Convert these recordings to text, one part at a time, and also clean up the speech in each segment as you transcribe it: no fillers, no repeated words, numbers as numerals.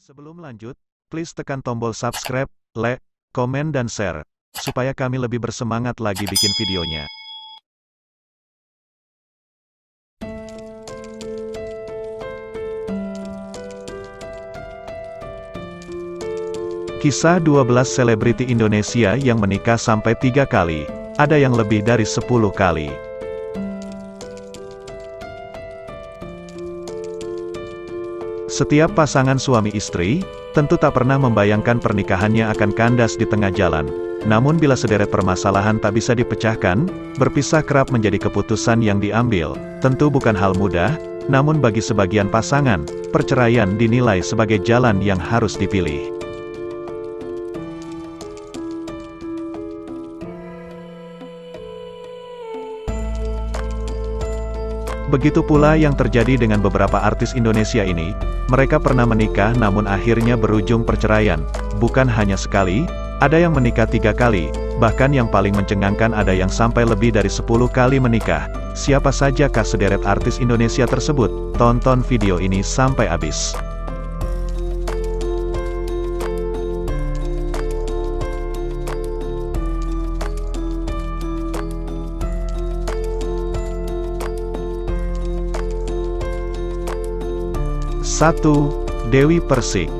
Sebelum lanjut, please tekan tombol subscribe, like, komen dan share, supaya kami lebih bersemangat lagi bikin videonya. Kisah 12 selebriti Indonesia yang menikah sampai 3 kali, ada yang lebih dari 10 kali. Setiap pasangan suami istri, tentu tak pernah membayangkan pernikahannya akan kandas di tengah jalan. Namun bila sederet permasalahan tak bisa dipecahkan, berpisah kerap menjadi keputusan yang diambil. Tentu bukan hal mudah, namun bagi sebagian pasangan, perceraian dinilai sebagai jalan yang harus dipilih. Begitu pula yang terjadi dengan beberapa artis Indonesia ini. Mereka pernah menikah namun akhirnya berujung perceraian. Bukan hanya sekali, ada yang menikah 3 kali, bahkan yang paling mencengangkan ada yang sampai lebih dari 10 kali menikah. Siapa sajakah sederet artis Indonesia tersebut? Tonton video ini sampai habis. Satu, Dewi Persik.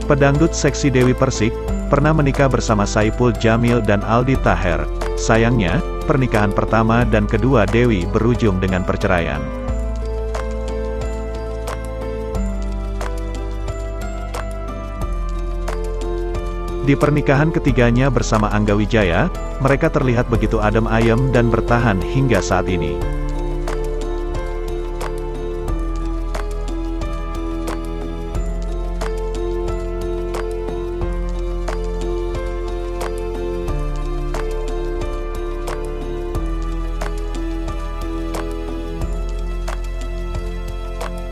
Pedangdut seksi Dewi Persik pernah menikah bersama Saipul Jamil dan Aldi Taher. Sayangnya, pernikahan pertama dan kedua Dewi berujung dengan perceraian. Di pernikahan ketiganya bersama Angga Wijaya, mereka terlihat begitu adem ayem dan bertahan hingga saat ini.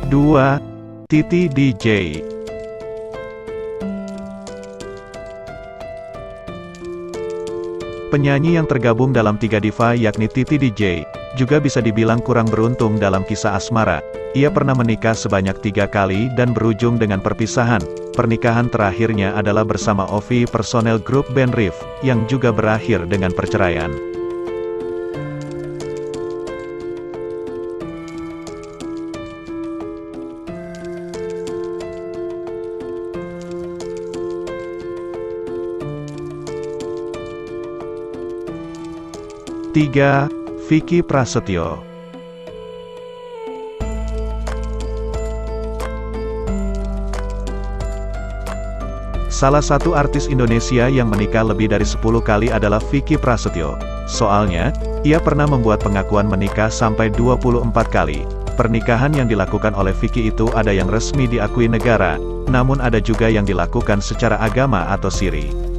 Dua, Titi DJ. Penyanyi yang tergabung dalam 3 diva yakni Titi DJ, juga bisa dibilang kurang beruntung dalam kisah asmara. Ia pernah menikah sebanyak 3 kali dan berujung dengan perpisahan. Pernikahan terakhirnya adalah bersama Ovi, personel grup band Rif, yang juga berakhir dengan perceraian. Tiga, Vicky Prasetyo. Salah satu artis Indonesia yang menikah lebih dari 10 kali adalah Vicky Prasetyo. Soalnya, ia pernah membuat pengakuan menikah sampai 24 kali. Pernikahan yang dilakukan oleh Vicky itu ada yang resmi diakui negara, namun ada juga yang dilakukan secara agama atau siri.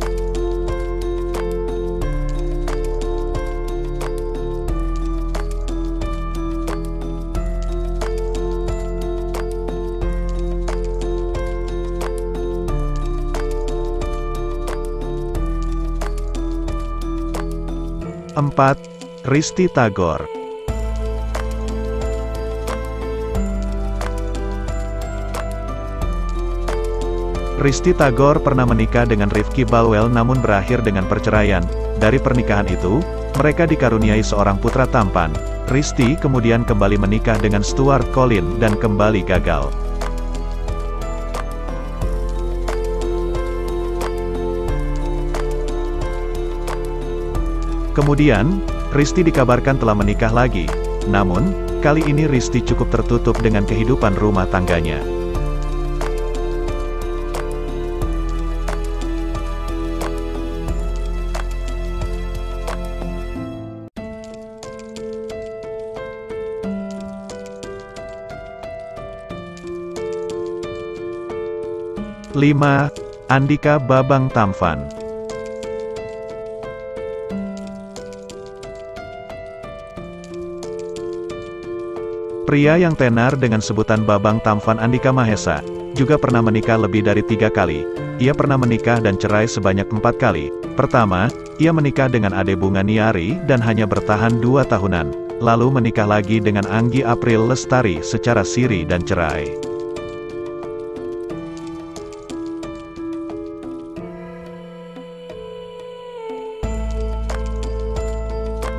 Empat, Risty Tagor. Risty Tagor pernah menikah dengan Rifki Balwell namun berakhir dengan perceraian. Dari pernikahan itu, mereka dikaruniai seorang putra tampan. Risty kemudian kembali menikah dengan Stuart Collin dan kembali gagal. Kemudian, Risty dikabarkan telah menikah lagi. Namun, kali ini Risty cukup tertutup dengan kehidupan rumah tangganya. Lima, Andika Babang Tampan. Pria yang tenar dengan sebutan Babang Tampan Andika Mahesa, juga pernah menikah lebih dari 3 kali. Ia pernah menikah dan cerai sebanyak 4 kali. Pertama, ia menikah dengan Ade Bunga Niari dan hanya bertahan 2 tahunan. lalu menikah lagi dengan Anggi April Lestari secara siri dan cerai.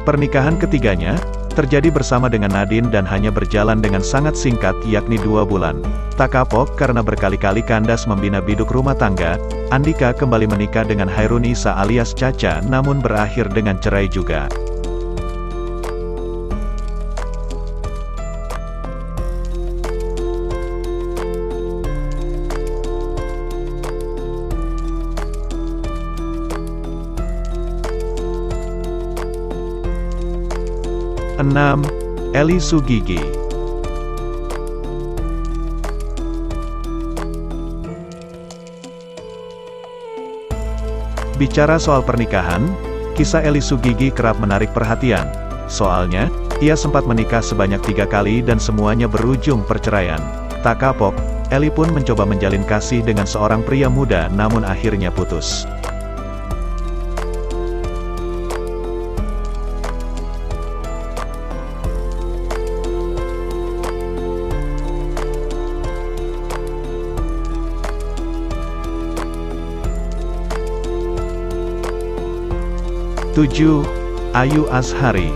Pernikahan ketiganya terjadi bersama dengan Nadine dan hanya berjalan dengan sangat singkat, yakni 2 bulan. Tak kapok karena berkali-kali kandas membina biduk rumah tangga, Andika kembali menikah dengan Hairunisa alias Caca namun berakhir dengan cerai juga. Enam, Eli Sugigi. Bicara soal pernikahan, kisah Eli Sugigi kerap menarik perhatian. Soalnya, ia sempat menikah sebanyak 3 kali dan semuanya berujung perceraian. Tak kapok, Eli pun mencoba menjalin kasih dengan seorang pria muda namun akhirnya putus. Tujuh, Ayu Azhari.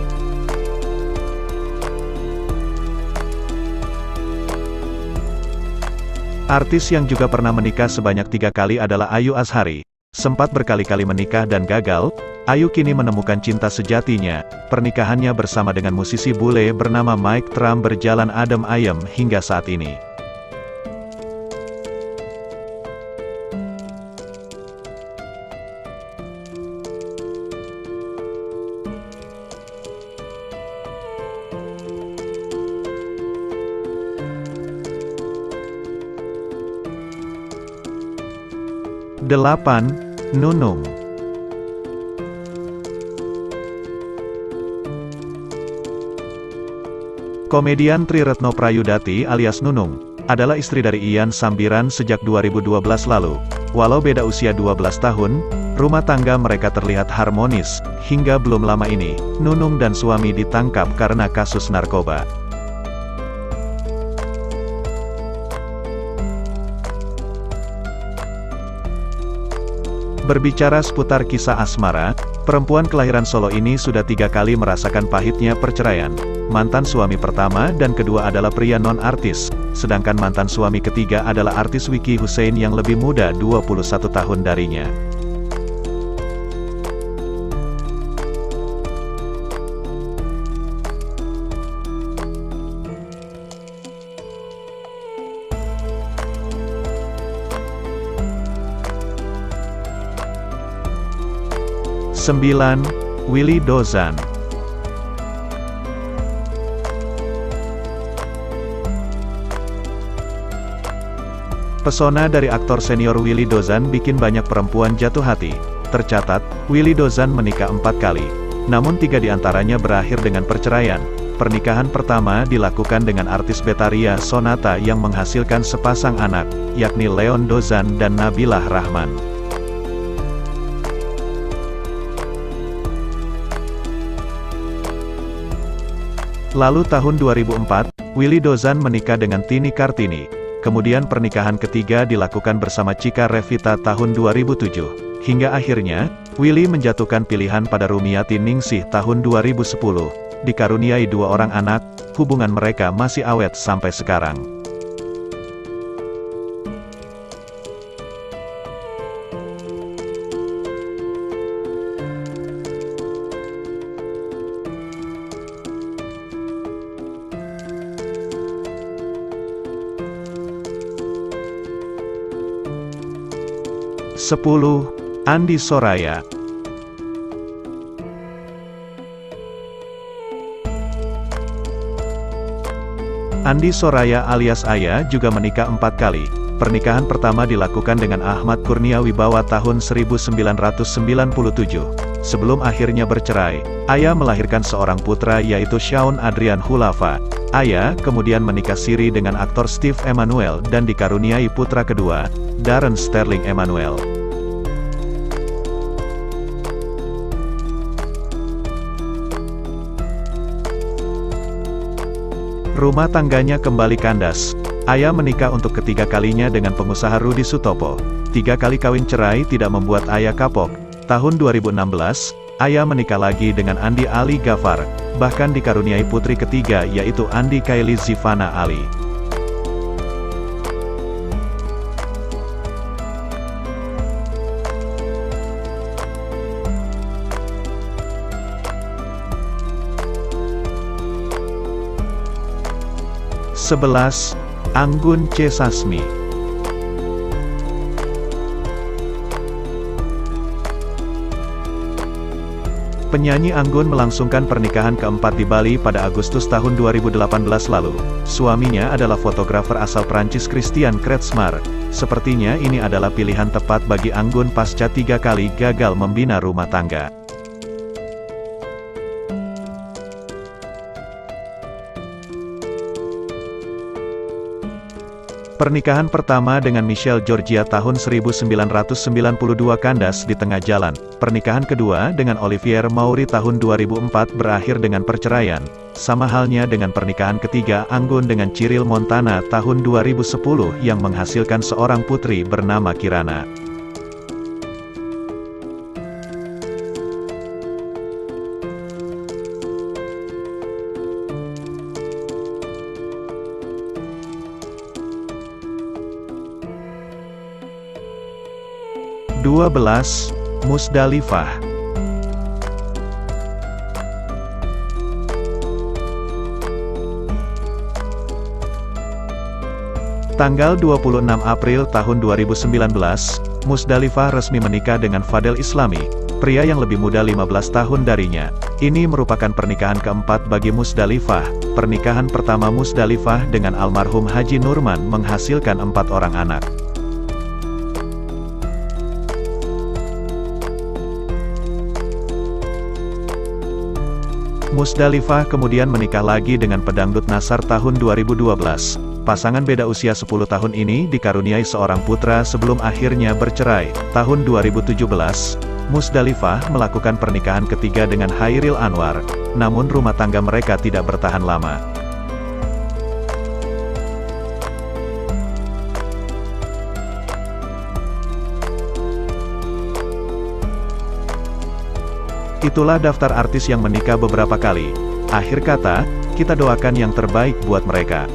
Artis yang juga pernah menikah sebanyak 3 kali adalah Ayu Azhari. Sempat berkali-kali menikah dan gagal, Ayu kini menemukan cinta sejatinya. Pernikahannya bersama dengan musisi bule bernama Mike Trump berjalan adem ayem hingga saat ini. Delapan, Nunung. Komedian Tri Retno Prayudati alias Nunung adalah istri dari Ian Sambiran sejak 2012 lalu. Walau beda usia 12 tahun, rumah tangga mereka terlihat harmonis. Hingga belum lama ini, Nunung dan suami ditangkap karena kasus narkoba. Berbicara seputar kisah asmara, perempuan kelahiran Solo ini sudah 3 kali merasakan pahitnya perceraian. Mantan suami pertama dan kedua adalah pria non-artis, sedangkan mantan suami ketiga adalah artis Wiki Hussein yang lebih muda 21 tahun darinya. Sembilan, Willy Dozan. Pesona dari aktor senior Willy Dozan bikin banyak perempuan jatuh hati. Tercatat, Willy Dozan menikah 4 kali. Namun 3 diantaranya berakhir dengan perceraian. Pernikahan pertama dilakukan dengan artis Betharia Sonata yang menghasilkan sepasang anak, yakni Leon Dozan dan Nabilah Rahman. Lalu tahun 2004, Willy Dozan menikah dengan Tini Kartini. Kemudian pernikahan ketiga dilakukan bersama Cika Revita tahun 2007. Hingga akhirnya, Willy menjatuhkan pilihan pada Rumiati Ningsih tahun 2010. Dikaruniai 2 orang anak, hubungan mereka masih awet sampai sekarang. Sepuluh, Andi Soraya. Andi Soraya alias Aya juga menikah 4 kali. Pernikahan pertama dilakukan dengan Ahmad Kurnia Wibawa tahun 1997. Sebelum akhirnya bercerai, Aya melahirkan seorang putra yaitu Shaun Adrian Hulafa. Aya kemudian menikah siri dengan aktor Steve Emmanuel dan dikaruniai putra kedua, Darren Sterling Emmanuel. Rumah tangganya kembali kandas. Aya menikah untuk ketiga kalinya dengan pengusaha Rudi Sutopo. 3 kali kawin cerai tidak membuat Aya kapok. Tahun 2016, Aya menikah lagi dengan Andi Ali Ghaffar, bahkan dikaruniai putri ketiga yaitu Andi Kylie Zivana Ali. Sebelas, Anggun C. Sasmi. Penyanyi Anggun melangsungkan pernikahan keempat di Bali pada Agustus tahun 2018 lalu. Suaminya adalah fotografer asal Prancis Christian Kretzmar. Sepertinya ini adalah pilihan tepat bagi Anggun pasca 3 kali gagal membina rumah tangga. Pernikahan pertama dengan Michelle Georgia tahun 1992 kandas di tengah jalan. Pernikahan kedua dengan Olivier Maury tahun 2004 berakhir dengan perceraian. Sama halnya dengan pernikahan ketiga Anggun dengan Cyril Montana tahun 2010 yang menghasilkan seorang putri bernama Kirana. (12) Musdalifah. Tanggal 26 April tahun 2019, Musdalifah resmi menikah dengan Fadel Islami, pria yang lebih muda 15 tahun darinya. Ini merupakan pernikahan keempat bagi Musdalifah. Pernikahan pertama Musdalifah dengan almarhum Haji Nurman menghasilkan 4 orang anak. Musdalifah kemudian menikah lagi dengan pedangdut Nasar tahun 2012. Pasangan beda usia 10 tahun ini dikaruniai seorang putra sebelum akhirnya bercerai. Tahun 2017, Musdalifah melakukan pernikahan ketiga dengan Hairil Anwar, namun rumah tangga mereka tidak bertahan lama. Itulah daftar artis yang menikah beberapa kali. Akhir kata, kita doakan yang terbaik buat mereka.